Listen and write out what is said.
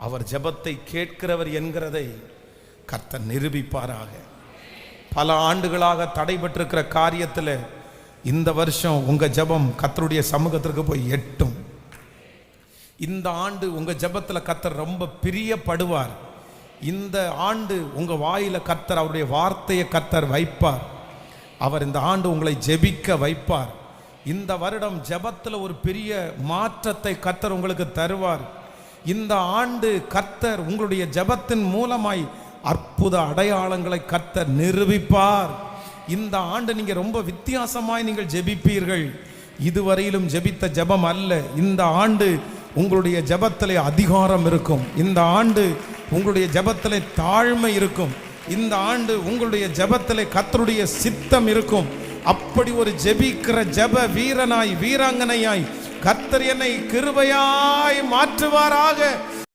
அவர் ஜெபத்தை கேட்கிறவர் என்கிறதை கர்த்தர் நிரூபிப்பாராக. பல ஆண்டுகளாக தடைபட்டிருக்கிற காரியத்தில் இந்த வருஷம் உங்க ஜெபம் கர்த்தருடைய சமூகத்திற்கு போய் எட்டும். இந்த ஆண்டு உங்க ஜெபத்தில் கர்த்தர் ரொம்ப பிரியப்படுவார். இந்த ஆண்டு உங்க வாயில கர்த்தர் அவருடைய வார்த்தையை கர்த்தர் வைப்பார். அவர் இந்த ஆண்டு உங்களை ஜெபிக்க வைப்பார். இந்த வருடம் ஜெபத்தில் ஒரு பெரிய மாற்றத்தை கர்த்தர் உங்களுக்கு தருவார். இந்த ஆண்டு கர்த்தர் உங்களுடைய ஜெபத்தின் மூலமாய் அற்புத அடையாளங்களை கர்த்தர் நிரூபிப்பார். இந்த ஆண்டு நீங்க ரொம்ப வித்தியாசமாய் நீங்கள் ஜெபிப்பீர்கள். இதுவரையிலும் ஜெபித்த ஜெபம் அல்ல. இந்த ஆண்டு உங்களுடைய ஜெபத்திலே அதிகாரம் இருக்கும். இந்த ஆண்டு உங்களுடைய ஜெபத்திலே தாழ்மை இருக்கும். இந்த ஆண்டு உங்களுடைய ஜெபத்திலே கர்த்தருடைய சித்தம் இருக்கும். அப்படி ஒரு ஜெபிக்கிற ஜெப வீரனாய் வீராங்கனையாய் கர்த்தர் என்னை கிருபையாய் மாற்றுவாராக.